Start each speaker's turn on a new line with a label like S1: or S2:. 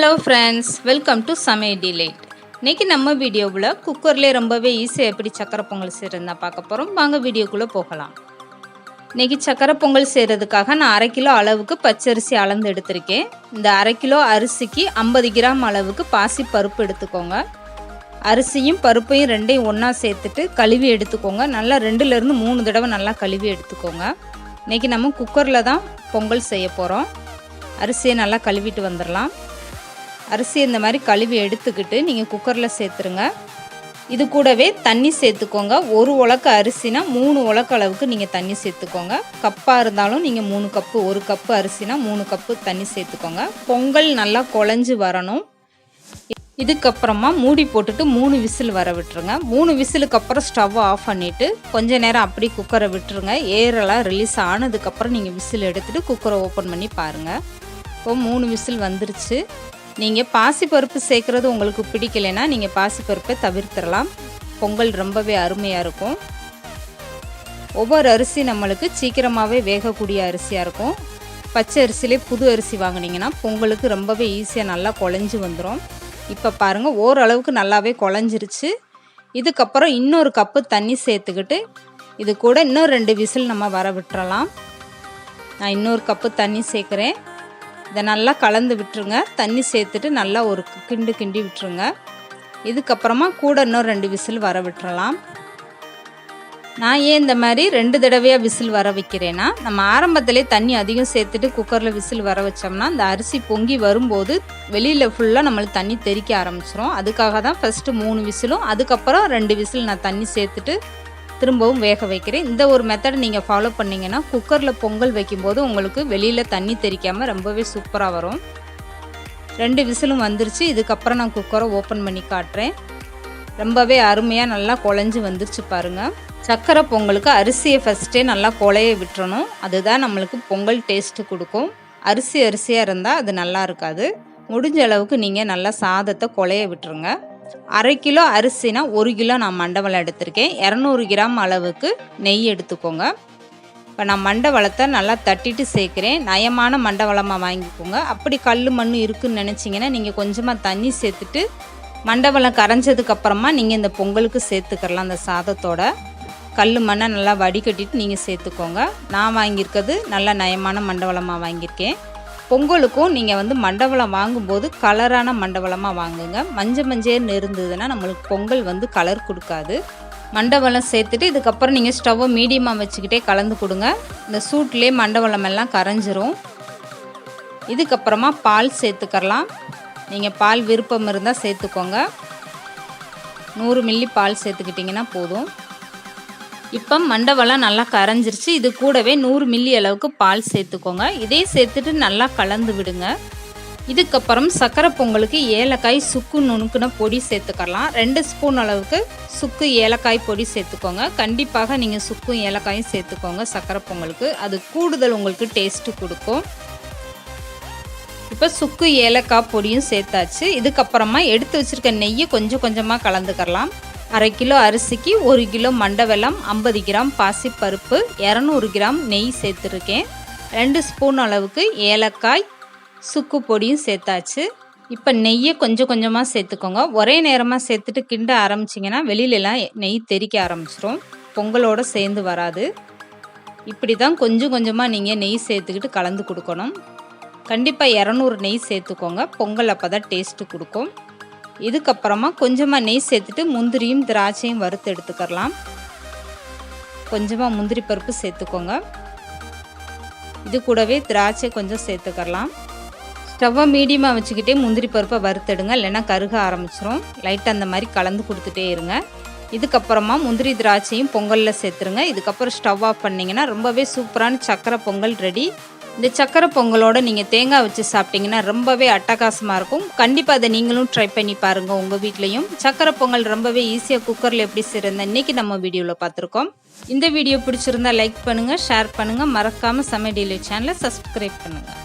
S1: Hello friends, welcome to சமையல்டிலைட். இன்றைக்கி நம்ம வீடியோவில் குக்கர்லேயே ரொம்பவே ஈஸியாக எப்படி சக்கரை பொங்கல் செய்கிறதுனா பார்க்க போகிறோம். வாங்க வீடியோக்குள்ளே போகலாம். இன்றைக்கி சக்கரை பொங்கல் செய்கிறதுக்காக நான் 1/2 கிலோ அளவுக்கு பச்சரிசி அளந்து எடுத்திருக்கேன். இந்த 1/2 கிலோ அரிசிக்கு 50 கிராம் அளவுக்கு பாசி பருப்பு எடுத்துக்கோங்க. அரிசியும் பருப்பையும் ரெண்டையும் ஒன்றா சேர்த்துட்டு கழுவி எடுத்துக்கோங்க. நல்லா 2லேருந்து 3 தடவை நல்லா கழுவி எடுத்துக்கோங்க. இன்றைக்கி நம்ம குக்கரில் தான் பொங்கல் செய்ய போகிறோம். அரிசியை நல்லா கழுவிட்டு வந்துடலாம். அரிசி இந்த மாதிரி கழுவி எடுத்துக்கிட்டு நீங்கள் குக்கரில் சேர்த்துருங்க. இது கூடவே தண்ணி சேர்த்துக்கோங்க. 1 உலக்கு அரிசினா 3 உலக்கு அளவுக்கு நீங்கள் தண்ணி சேர்த்துக்கோங்க. கப்பாக இருந்தாலும் நீங்கள் 3 கப்பு, 1 கப்பு அரிசினா 3 கப்பு தண்ணி சேர்த்துக்கோங்க. பொங்கல் நல்லா குழஞ்சி வரணும். இதுக்கப்புறமா மூடி போட்டுட்டு 3 விசில் வர விட்டுருங்க. 3 விசிலுக்கு அப்புறம் ஸ்டவ் ஆஃப் பண்ணிவிட்டு கொஞ்ச நேரம் அப்படி குக்கரை விட்டுருங்க. ஏரெல்லாம் ரிலீஸ் ஆனதுக்கப்புறம் நீங்கள் விசில் எடுத்துகிட்டு குக்கரை ஓப்பன் பண்ணி பாருங்கள். இப்போ 3 விசில் வந்துருச்சு. நீங்கள் பாசிப்பருப்பு சேர்க்குறது உங்களுக்கு பிடிக்கலைன்னா நீங்கள் பாசிப்பருப்பை தவிர்த்திடலாம். பொங்கல் ரொம்பவே அருமையாக இருக்கும். ஒவ்வொரு அரிசி நம்மளுக்கு சீக்கிரமாகவே வேகக்கூடிய அரிசியாக இருக்கும். பச்சை அரிசியிலே புது அரிசி வாங்கினீங்கன்னா பொங்கலுக்கு ரொம்பவே ஈஸியாக நல்லா குழஞ்சி வந்துடும். இப்போ பாருங்கள், ஓரளவுக்கு நல்லாவே குழஞ்சிருச்சு. இதுக்கப்புறம் இன்னொரு கப்பு தண்ணி சேர்த்துக்கிட்டு இது கூட இன்னும் 2 விசில் நம்ம வர விட்டுறலாம். நான் இன்னொரு கப்பு தண்ணி சேர்க்குறேன். இதை நல்லா கலந்து விட்டுருங்க. தண்ணி சேர்த்துட்டு நல்லா ஒரு கிண்டி விட்டுருங்க. இதுக்கப்புறமா கூட இன்னும் 2 விசில் வர விட்டுறலாம். நான் ஏன் இந்த மாதிரி 2 தடவையாக விசில் வர வைக்கிறேன்னா, நம்ம ஆரம்பத்திலே தண்ணி அதிகம் சேர்த்துட்டு குக்கரில் விசில் வர வச்சோம்னா இந்த அரிசி பொங்கி வரும்போது வெளியில் ஃபுல்லாக நம்மளுக்கு தண்ணி தெறிக்க ஆரம்பிச்சிரும். அதுக்காக தான் ஃபஸ்ட்டு 3 விசிலும் அதுக்கப்புறம் 2 விசில் நான் தண்ணி சேர்த்துட்டு திரும்பவும் வேக வைக்கிறேன். இந்த ஒரு மெத்தட் நீங்கள் ஃபாலோ பண்ணிங்கன்னா குக்கரில் பொங்கல் வைக்கும்போது உங்களுக்கு வெளியில் தண்ணி தெறிக்காமல் ரொம்பவே சூப்பராக வரும். 2 விசிலும் வந்துருச்சு. இதுக்கப்புறம் நான் குக்கரை ஓப்பன் பண்ணி காட்டுறேன். ரொம்பவே அருமையாக நல்லா குழஞ்சி வந்துருச்சு பாருங்கள். சக்கரை பொங்கலுக்கு அரிசியை ஃபஸ்ட்டே நல்லா குழைய விட்டுறணும். அதுதான் நம்மளுக்கு பொங்கல் டேஸ்ட்டு கொடுக்கும். அரிசியாக இருந்தால் அது நல்லா இருக்காது. முடிஞ்ச அளவுக்கு நீங்கள் நல்லா சாதத்தை குழைய விட்டுருங்க. 1/2 கிலோ அரிசினா 1 கிலோ நான் மண்டவளம் எடுத்திருக்கேன். 200 கிராம் அளவுக்கு நெய் எடுத்துக்கோங்க. இப்போ நான் மண்டவளத்தை நல்லா தட்டிட்டு சேர்க்குறேன். நயமான மண்டவளமாக வாங்கிக்கோங்க. அப்படி கல் மண் இருக்குதுன்னு நினச்சிங்கன்னா நீங்கள் கொஞ்சமாக தண்ணி சேர்த்துட்டு மண்டவளம் கரைஞ்சதுக்கப்புறமா நீங்கள் இந்த பொங்கலுக்கு சேர்த்துக்கலாம். அந்த சாதத்தோட கல் மண்ணை நல்லா வடிகட்டிட்டு நீங்கள் சேர்த்துக்கோங்க. நான் வாங்கியிருக்கிறது நல்லா நயமான மண்டவளமாக வாங்கியிருக்கேன். பொங்கலுக்கும் நீங்கள் மண்டவளம் வாங்கும்போது கலரான மண்டவளமாக வாங்குங்க. மஞ்சள் இருந்ததுன்னா நம்மளுக்கு பொங்கல் கலர் கொடுக்காது. மண்டவளம் சேர்த்துட்டு இதுக்கப்புறம் நீங்கள் ஸ்டவ்வை மீடியமாக வச்சுக்கிட்டே கலந்து கொடுங்க. இந்த சூட்லேயே மண்டவளம் எல்லாம் கரைஞ்சிரும். இதுக்கப்புறமா பால் சேர்த்துக்கலாம். நீங்கள் பால் விருப்பம் இருந்தால் சேர்த்துக்கோங்க. 100 மில்லி பால் சேர்த்துக்கிட்டிங்கன்னா போதும். இப்போ மண்டவளம் நல்லா கரைஞ்சிருச்சு. இது கூடவே 100 மில்லி அளவுக்கு பால் சேர்த்துக்கோங்க. இதே சேர்த்துட்டு நல்லா கலந்து விடுங்க. இதுக்கப்புறம் சக்கரை பொங்கலுக்கு ஏலக்காய் சுக்கு நுணுக்குன பொடி சேர்த்துக்கலாம். 2 ஸ்பூன் அளவுக்கு சுக்கு ஏலக்காய் பொடி சேர்த்துக்கோங்க. கண்டிப்பாக நீங்கள் சுக்கும் ஏலக்காயும் சேர்த்துக்கோங்க சக்கரை பொங்கலுக்கு. அது கூடுதல் உங்களுக்கு டேஸ்ட்டு கொடுக்கும். இப்போ சுக்கு ஏலக்காய் பொடியும் சேர்த்தாச்சு. இதுக்கப்புறமா எடுத்து வச்சுருக்க நெய்யை கொஞ்சம் கொஞ்சமாக கலந்துக்கலாம். 1/2 கிலோ அரிசிக்கு 1 கிலோ மண்டவெல்லம், 50 கிராம் பாசிப்பருப்பு, 200 கிராம் நெய் சேர்த்துருக்கேன். 2 ஸ்பூன் அளவுக்கு ஏலக்காய் சுக்கு பொடியும் சேர்த்தாச்சு. இப்போ நெய்யை கொஞ்சம் கொஞ்சமாக சேர்த்துக்கோங்க. ஒரே நேரமாக சேர்த்துட்டு கிண்ட ஆரம்பிச்சிங்கன்னா வெளியிலலாம் நெய் தெறிக்க ஆரம்பிச்சிரும். பொங்கலோடு சேர்ந்து வராது. இப்படி தான் கொஞ்சம் கொஞ்சமாக நீங்கள் நெய் சேர்த்துக்கிட்டு கலந்து கொடுக்கணும். கண்டிப்பாக 200 நெய் சேர்த்துக்கோங்க. பொங்கல் அப்போ தான் டேஸ்ட்டு கொடுக்கும். இதுக்கப்புறமா கொஞ்சமாக நெய் சேர்த்துட்டு முந்திரியும் திராட்சையும் வறுத்து எடுத்துக்கலாம். கொஞ்சமாக முந்திரி பருப்பு சேர்த்துக்கோங்க. இது கூடவே திராட்சை கொஞ்சம் சேர்த்துக்கலாம். ஸ்டவ்வை மீடியமாக வச்சுக்கிட்டே முந்திரி பருப்பை வறுத்தெடுங்க, இல்லைன்னா கருக ஆரம்பிச்சிரும். லைட்டாக அந்த மாதிரி கலந்து கொடுத்துட்டே இருங்க. இதுக்கப்புறமா முந்திரி திராட்சையும் பொங்கலில் சேர்த்துருங்க. இதுக்கப்புறம் ஸ்டவ் ஆஃப் பண்ணிங்கன்னா ரொம்பவே சூப்பரான சக்கரை பொங்கல் ரெடி. இந்த சக்கரை பொங்கலோடு நீங்கள் தேங்காய் வச்சு சாப்பிட்டிங்கன்னா ரொம்பவே அட்டகாசமாக இருக்கும். கண்டிப்பாக அதை நீங்களும் ட்ரை பண்ணி பாருங்கள் உங்கள் வீட்லேயும். சக்கரை பொங்கல் ரொம்பவே ஈஸியாக குக்கரில் எப்படி செய்கிறத இன்றைக்கி நம்ம வீடியோவில் பார்த்துருக்கோம். இந்த வீடியோ பிடிச்சிருந்தா லைக் பண்ணுங்கள், ஷேர் பண்ணுங்கள். மறக்காமல் சமையல்டிலைட் சேனலை சப்ஸ்கிரைப் பண்ணுங்கள்.